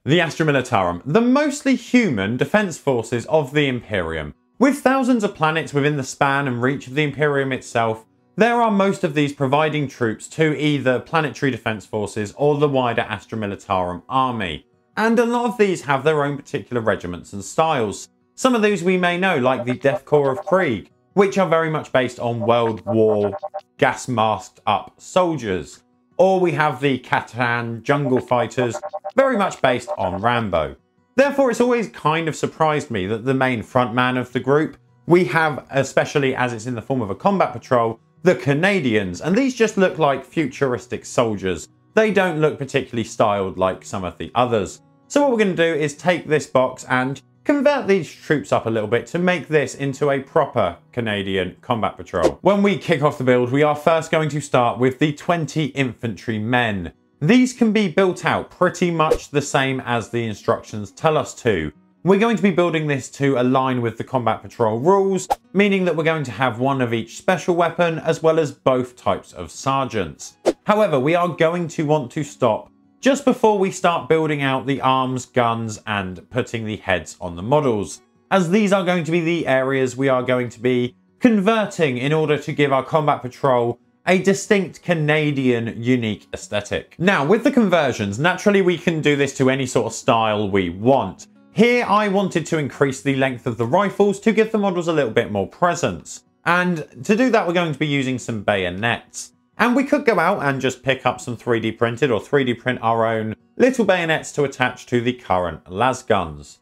The Astra Militarum, the mostly human defence forces of the Imperium. With thousands of planets within the span and reach of the Imperium itself, there are most of these providing troops to either planetary defence forces or the wider Astra Militarum army. And a lot of these have their own particular regiments and styles. Some of these we may know, like the Death Corps of Krieg, which are very much based on World War gas masked up soldiers. Or we have the Cadian jungle fighters, very much based on Rambo. Therefore, it's always kind of surprised me that the main frontman of the group, we have, especially as it's in the form of a combat patrol, the Cadians, and these just look like futuristic soldiers. They don't look particularly styled like some of the others. So what we're going to do is take this box and convert these troops up a little bit to make this into a proper Canadian combat patrol. When we kick off the build, we are first going to start with the 20 infantrymen. These can be built out pretty much the same as the instructions tell us to. We're going to be building this to align with the combat patrol rules, meaning that we're going to have one of each special weapon as well as both types of sergeants. However, we are going to want to stop just before we start building out the arms, guns, and putting the heads on the models, as these are going to be the areas we are going to be converting in order to give our combat patrol a distinct Canadian unique aesthetic. Now, with the conversions, naturally we can do this to any sort of style we want. Here I wanted to increase the length of the rifles to give the models a little bit more presence. And to do that, we're going to be using some bayonets. And we could go out and just pick up some 3D printed or 3D print our own little bayonets to attach to the current lasguns.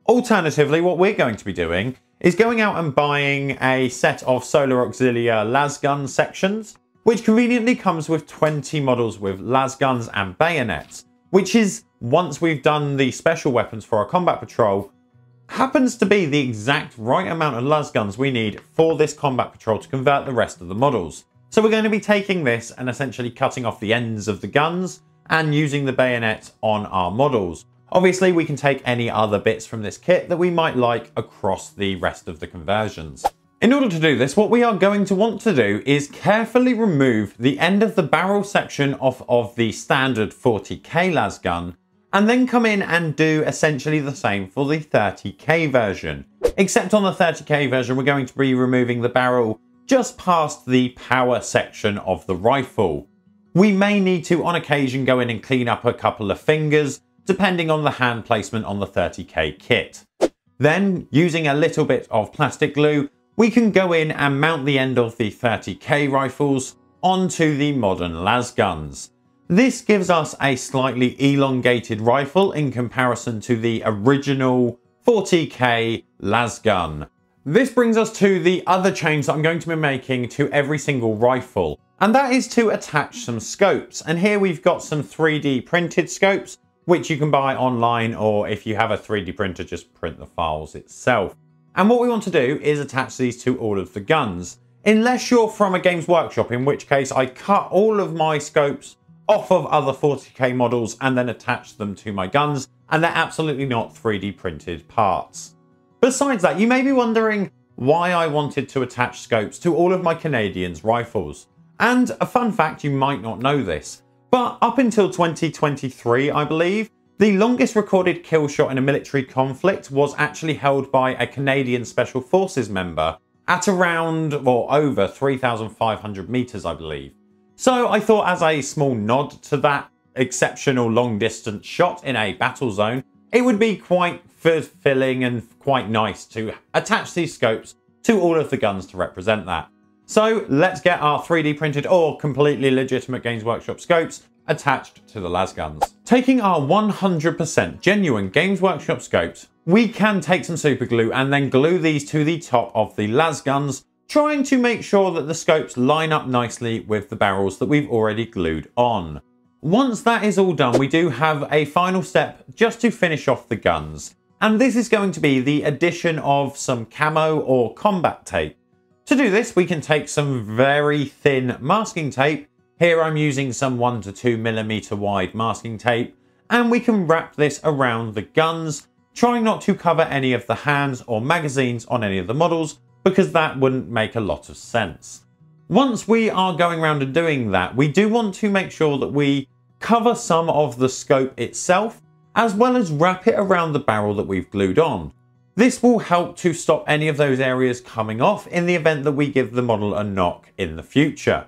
Alternatively, what we're going to be doing is going out and buying a set of Solar Auxilia lasgun sections, which conveniently comes with 20 models with lasguns and bayonets, which is, once we've done the special weapons for our combat patrol, happens to be the exact right amount of lasguns we need for this combat patrol to convert the rest of the models. So we're going to be taking this and essentially cutting off the ends of the guns and using the bayonets on our models. Obviously, we can take any other bits from this kit that we might like across the rest of the conversions. In order to do this, what we are going to want to do is carefully remove the end of the barrel section off of the standard 40k lasgun, and then come in and do essentially the same for the 30k version. Except on the 30k version, we're going to be removing the barrel just past the power section of the rifle. We may need to, on occasion, go in and clean up a couple of fingers, depending on the hand placement on the 30k kit. Then, using a little bit of plastic glue, we can go in and mount the end of the 30k rifles onto the modern lasguns. This gives us a slightly elongated rifle in comparison to the original 40k lasgun. This brings us to the other change that I'm going to be making to every single rifle, and that is to attach some scopes. And here we've got some 3D printed scopes, which you can buy online, or if you have a 3D printer, just print the files itself. And what we want to do is attach these to all of the guns, unless you're from a Games Workshop, in which case I cut all of my scopes off of other 40k models and then attach them to my guns, and they're absolutely not 3D printed parts. Besides that, you may be wondering why I wanted to attach scopes to all of my Canadians rifles. And a fun fact, you might not know this, but up until 2023, I believe, the longest recorded kill shot in a military conflict was actually held by a Canadian Special Forces member at around, or over 3,500 meters, I believe. So I thought, as a small nod to that exceptional long distance shot in a battle zone, it would be quite fulfilling and quite nice to attach these scopes to all of the guns to represent that. So let's get our 3D printed or completely legitimate Games Workshop scopes attached to the lasguns. Taking our 100% genuine Games Workshop scopes, we can take some super glue and then glue these to the top of the lasguns, trying to make sure that the scopes line up nicely with the barrels that we've already glued on. Once that is all done, we do have a final step just to finish off the guns. And this is going to be the addition of some camo or combat tape. To do this, we can take some very thin masking tape. Here I'm using some 1 to 2 millimeter wide masking tape, and we can wrap this around the guns, trying not to cover any of the hands or magazines on any of the models, because that wouldn't make a lot of sense. Once we are going around and doing that, we do want to make sure that we cover some of the scope itself, as well as wrap it around the barrel that we've glued on. This will help to stop any of those areas coming off in the event that we give the model a knock in the future.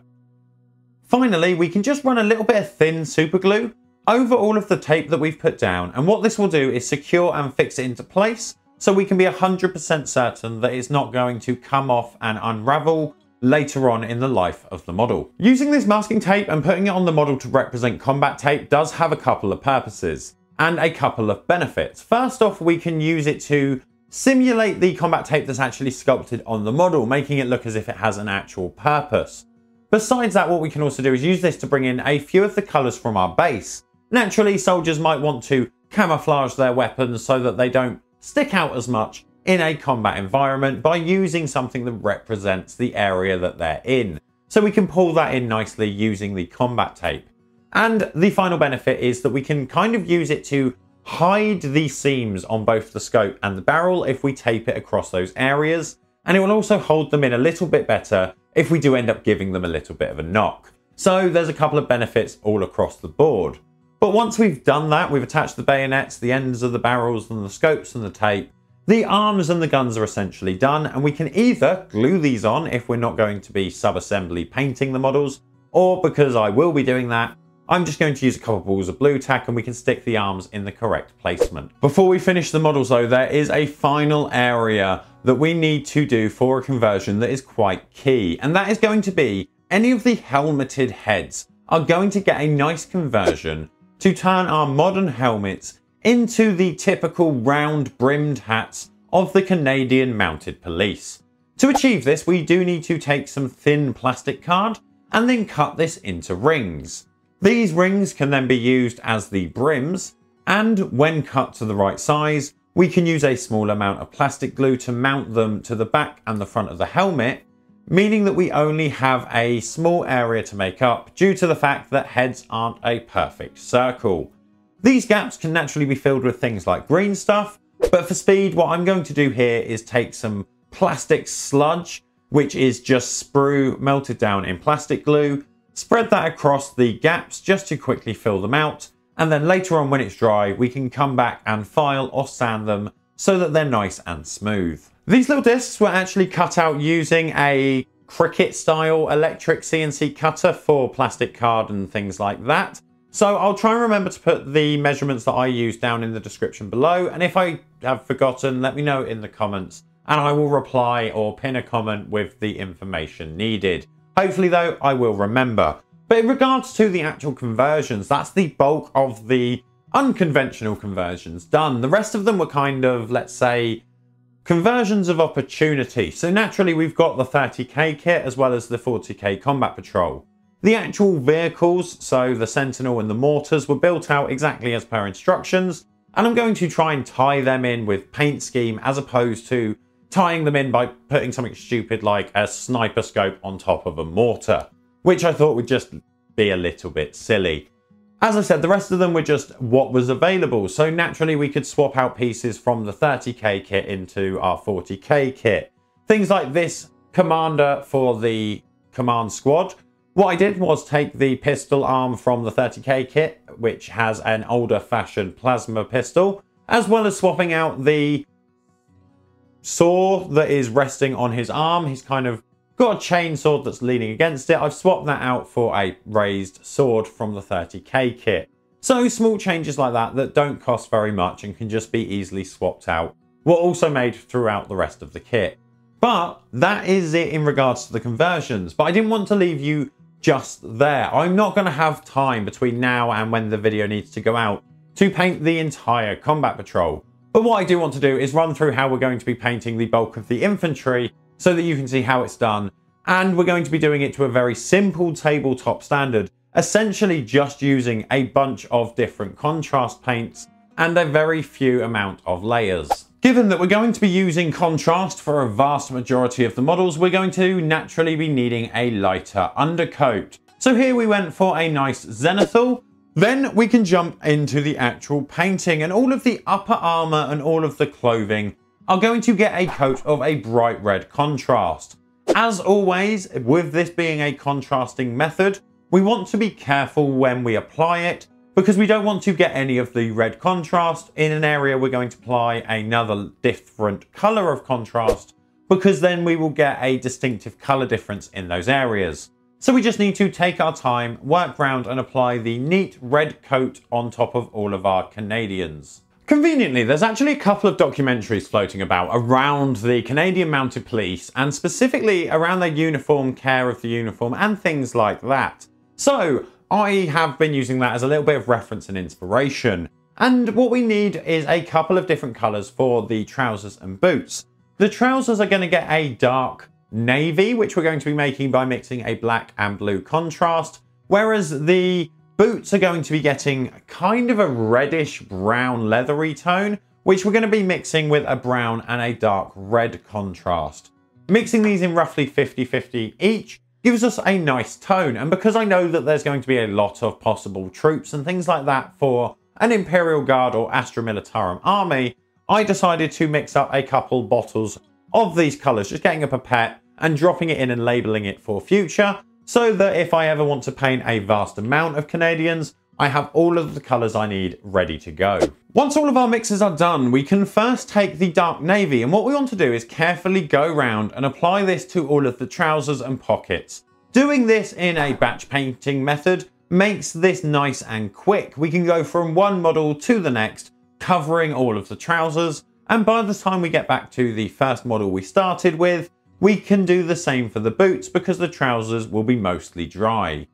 Finally, we can just run a little bit of thin super glue over all of the tape that we've put down, and what this will do is secure and fix it into place so we can be 100% certain that it's not going to come off and unravel later on in the life of the model. Using this masking tape and putting it on the model to represent combat tape does have a couple of purposes and a couple of benefits. First off, we can use it to simulate the combat tape that's actually sculpted on the model, making it look as if it has an actual purpose. Besides that, what we can also do is use this to bring in a few of the colours from our base. Naturally, soldiers might want to camouflage their weapons so that they don't stick out as much in a combat environment by using something that represents the area that they're in. So we can pull that in nicely using the combat tape. And the final benefit is that we can kind of use it to hide the seams on both the scope and the barrel if we tape it across those areas, and it will also hold them in a little bit better if we do end up giving them a little bit of a knock. So there's a couple of benefits all across the board. But once we've done that, we've attached the bayonets, the ends of the barrels and the scopes and the tape, the arms and the guns are essentially done, and we can either glue these on if we're not going to be sub-assembly painting the models, or because I will be doing that, I'm just going to use a couple of balls of blue tack and we can stick the arms in the correct placement. Before we finish the models though, there is a final area that we need to do for a conversion that is quite key, and that is going to be any of the helmeted heads are going to get a nice conversion to turn our modern helmets into the typical round brimmed hats of the Canadian Mounted Police. To achieve this, we do need to take some thin plastic card and then cut this into rings. These rings can then be used as the brims, and when cut to the right size, we can use a small amount of plastic glue to mount them to the back and the front of the helmet, meaning that we only have a small area to make up due to the fact that heads aren't a perfect circle. These gaps can naturally be filled with things like green stuff, but for speed, what I'm going to do here is take some plastic sludge, which is just sprue melted down in plastic glue, spread that across the gaps just to quickly fill them out, and then later on when it's dry, we can come back and file or sand them so that they're nice and smooth. These little discs were actually cut out using a cricket style electric CNC cutter for plastic card and things like that. So I'll try and remember to put the measurements that I use down in the description below, and if I have forgotten, let me know in the comments and I will reply or pin a comment with the information needed. Hopefully though, I will remember. But in regards to the actual conversions, that's the bulk of the unconventional conversions done. The rest of them were kind of, let's say, conversions of opportunity. So naturally we've got the 30k kit as well as the 40k combat patrol. The actual vehicles, so the Sentinel and the mortars, were built out exactly as per instructions, and I'm going to try and tie them in with paint scheme as opposed to tying them in by putting something stupid like a sniper scope on top of a mortar, which I thought would just be a little bit silly. As I said, the rest of them were just what was available, so naturally we could swap out pieces from the 30k kit into our 40k kit. Things like this commander for the command squad. What I did was take the pistol arm from the 30k kit, which has an older fashioned plasma pistol, as well as swapping out the saw that is resting on his arm. He's kind of got a chainsword that's leaning against it. I've swapped that out for a raised sword from the 30k kit. So small changes like that that don't cost very much and can just be easily swapped out were also made throughout the rest of the kit. But that is it in regards to the conversions. But I didn't want to leave you just there. I'm not going to have time between now and when the video needs to go out to paint the entire combat patrol. But what I do want to do is run through how we're going to be painting the bulk of the infantry so that you can see how it's done. And we're going to be doing it to a very simple tabletop standard, essentially just using a bunch of different contrast paints and a very few amount of layers. Given that we're going to be using contrast for a vast majority of the models, we're going to naturally be needing a lighter undercoat. So here we went for a nice zenithal. Then we can jump into the actual painting, and all of the upper armor and all of the clothing are going to get a coat of a bright red contrast. As always, with this being a contrasting method, we want to be careful when we apply it because we don't want to get any of the red contrast. In an area we're going to apply another different colour of contrast, because then we will get a distinctive colour difference in those areas. So we just need to take our time, work round and apply the neat red coat on top of all of our Canadians. Conveniently, there's actually a couple of documentaries floating about around the Canadian Mounted Police, and specifically around their uniform, care of the uniform and things like that. So I have been using that as a little bit of reference and inspiration. And what we need is a couple of different colours for the trousers and boots. The trousers are going to get a dark navy, which we're going to be making by mixing a black and blue contrast, whereas the boots are going to be getting kind of a reddish brown leathery tone, which we're going to be mixing with a brown and a dark red contrast. Mixing these in roughly 50-50 each gives us a nice tone, and because I know that there's going to be a lot of possible troops and things like that for an Imperial Guard or Astra Militarum army, I decided to mix up a couple bottles of these colours, just getting a pipette and dropping it in and labelling it for future, so that if I ever want to paint a vast amount of Canadians, I have all of the colours I need ready to go. Once all of our mixes are done, we can first take the dark navy, and what we want to do is carefully go round and apply this to all of the trousers and pockets. Doing this in a batch painting method makes this nice and quick. We can go from one model to the next, covering all of the trousers, and by the time we get back to the first model we started with, we can do the same for the boots because the trousers will be mostly dry.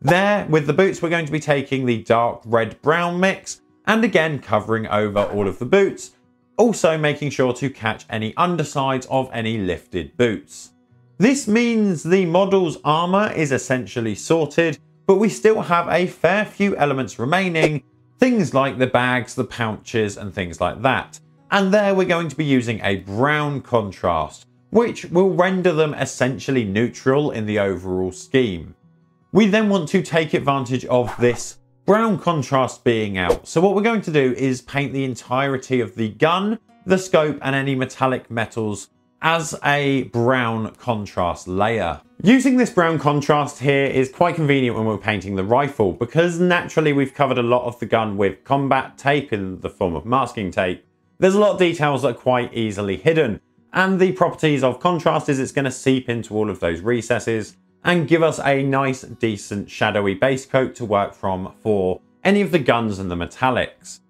There, with the boots, we're going to be taking the dark red-brown mix and again covering over all of the boots, also making sure to catch any undersides of any lifted boots. This means the model's armour is essentially sorted, but we still have a fair few elements remaining, things like the bags, the pouches and things like that. And there we're going to be using a brown contrast, which will render them essentially neutral in the overall scheme. We then want to take advantage of this brown contrast being out. So what we're going to do is paint the entirety of the gun, the scope and any metallic metals as a brown contrast layer. Using this brown contrast here is quite convenient when we're painting the rifle, because naturally we've covered a lot of the gun with combat tape in the form of masking tape. There's a lot of details that are quite easily hidden, and the properties of contrast is it's going to seep into all of those recesses and give us a nice, decent, shadowy base coat to work from for any of the guns and the metallics.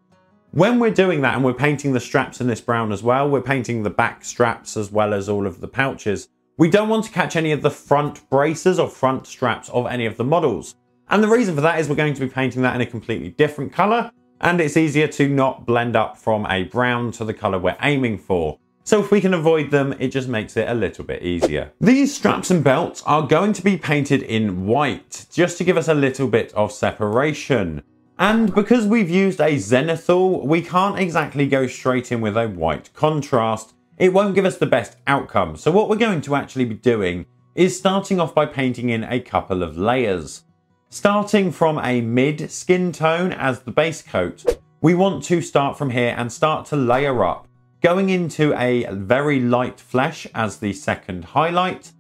When we're doing that and we're painting the straps in this brown as well, we're painting the back straps as well as all of the pouches, we don't want to catch any of the front braces or front straps of any of the models. And the reason for that is we're going to be painting that in a completely different colour, and it's easier to not blend up from a brown to the colour we're aiming for. So if we can avoid them, it just makes it a little bit easier. These straps and belts are going to be painted in white, just to give us a little bit of separation. And because we've used a zenithal, we can't exactly go straight in with a white contrast. It won't give us the best outcome. So what we're going to actually be doing is starting off by painting in a couple of layers. Starting from a mid skin tone as the base coat, we want to start from here and start to layer up, going into a very light flesh as the second highlight.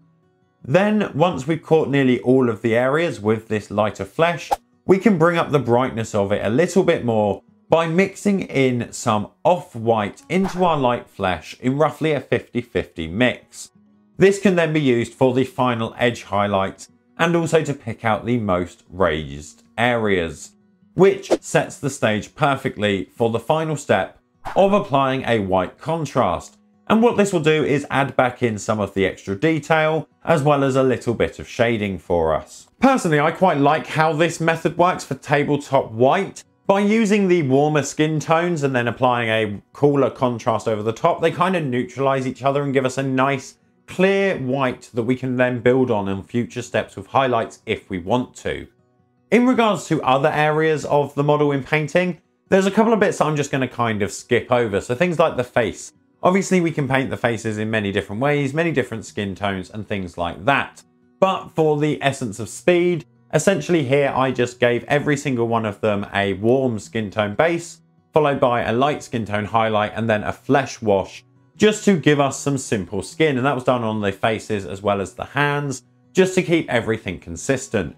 Then once we've caught nearly all of the areas with this lighter flesh, we can bring up the brightness of it a little bit more by mixing in some off-white into our light flesh in roughly a 50-50 mix. This can then be used for the final edge highlight and also to pick out the most raised areas, which sets the stage perfectly for the final step of applying a white contrast. And what this will do is add back in some of the extra detail as well as a little bit of shading for us. Personally, I quite like how this method works for tabletop white. By using the warmer skin tones and then applying a cooler contrast over the top, they kind of neutralize each other and give us a nice clear white that we can then build on in future steps with highlights if we want to. In regards to other areas of the model in painting, there's a couple of bits that I'm just going to kind of skip over. So things like the face. Obviously we can paint the faces in many different ways, many different skin tones and things like that. But for the essence of speed, essentially here I just gave every single one of them a warm skin tone base, followed by a light skin tone highlight and then a flesh wash, just to give us some simple skin. And that was done on the faces as well as the hands, just to keep everything consistent.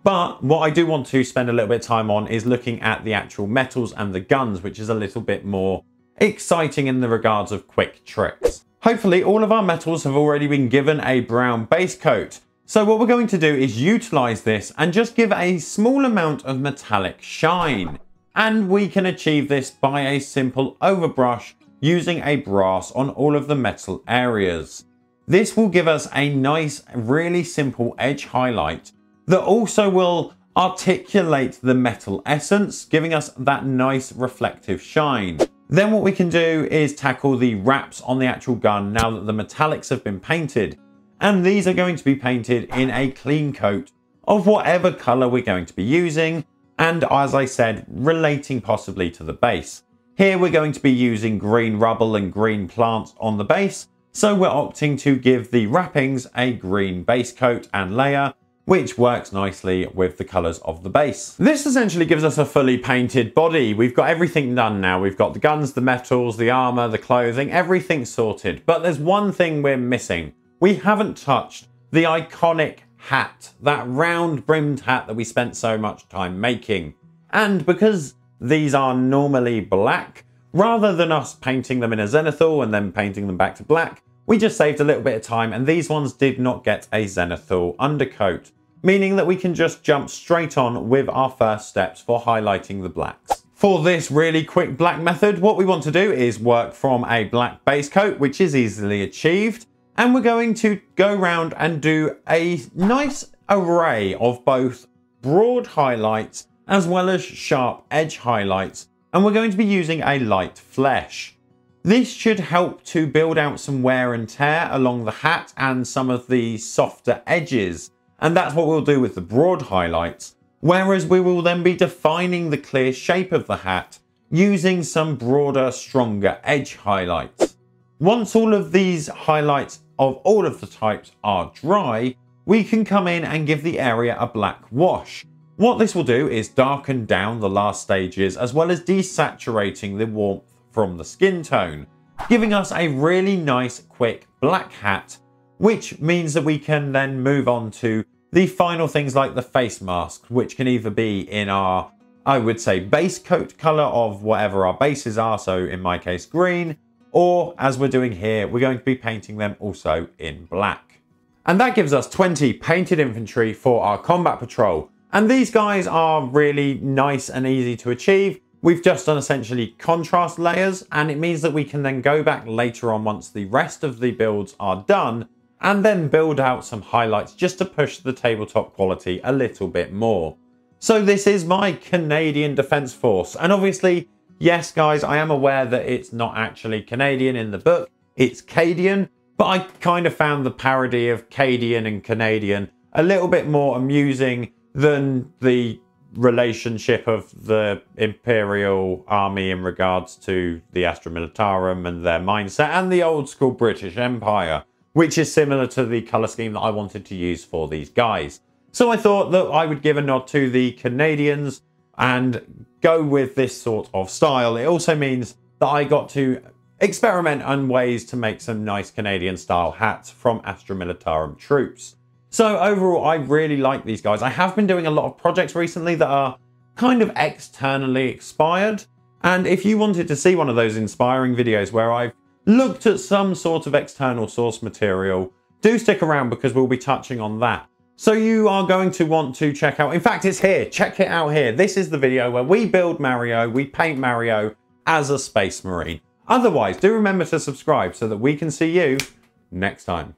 But what I do want to spend a little bit of time on is looking at the actual metals and the guns, which is a little bit more exciting in the regards of quick tricks. Hopefully all of our metals have already been given a brown base coat. So what we're going to do is utilize this and just give a small amount of metallic shine. And we can achieve this by a simple overbrush using a brass on all of the metal areas. This will give us a nice, really simple edge highlight that also will articulate the metal essence, giving us that nice reflective shine. Then what we can do is tackle the wraps on the actual gun now that the metallics have been painted. And these are going to be painted in a clean coat of whatever color we're going to be using. And as I said, relating possibly to the base. Here we're going to be using green rubble and green plants on the base. So we're opting to give the wrappings a green base coat and layer, which works nicely with the colors of the base. This essentially gives us a fully painted body. We've got everything done now. We've got the guns, the metals, the armor, the clothing, everything sorted. But there's one thing we're missing. We haven't touched the iconic hat, that round brimmed hat that we spent so much time making. And because these are normally black, rather than us painting them in a zenithal and then painting them back to black, we just saved a little bit of time, and these ones did not get a zenithal undercoat, meaning that we can just jump straight on with our first steps for highlighting the blacks. For this really quick black method, what we want to do is work from a black base coat, which is easily achieved, and we're going to go around and do a nice array of both broad highlights as well as sharp edge highlights, and we're going to be using a light flesh. This should help to build out some wear and tear along the hat and some of the softer edges. And that's what we'll do with the broad highlights, whereas we will then be defining the clear shape of the hat using some broader, stronger edge highlights. Once all of these highlights of all of the types are dry, we can come in and give the area a black wash. What this will do is darken down the last stages as well as desaturating the warmth from the skin tone, giving us a really nice quick black hat, which means that we can then move on to the final things like the face mask, which can either be in our, I would say, base coat color of whatever our bases are, so in my case green, or as we're doing here, we're going to be painting them also in black. And that gives us 20 painted infantry for our combat patrol. And these guys are really nice and easy to achieve. We've just done essentially contrast layers, and it means that we can then go back later on once the rest of the builds are done and then build out some highlights just to push the tabletop quality a little bit more. So this is my Canadian Defence Force, and obviously, yes guys, I am aware that it's not actually Canadian in the book, it's Cadian, but I kind of found the parody of Cadian and Canadian a little bit more amusing than the relationship of the Imperial Army in regards to the Astra Militarum and their mindset, and the old school British Empire, which is similar to the colour scheme that I wanted to use for these guys. So I thought that I would give a nod to the Canadians and go with this sort of style. It also means that I got to experiment on ways to make some nice Canadian style hats from Astra Militarum troops. So overall, I really like these guys. I have been doing a lot of projects recently that are kind of externally expired. And if you wanted to see one of those inspiring videos where I've looked at some sort of external source material, do stick around because we'll be touching on that. So you are going to want to check out, in fact, it's here. Check it out here. This is the video where we build Mario, we paint Mario as a Space Marine. Otherwise, do remember to subscribe so that we can see you next time.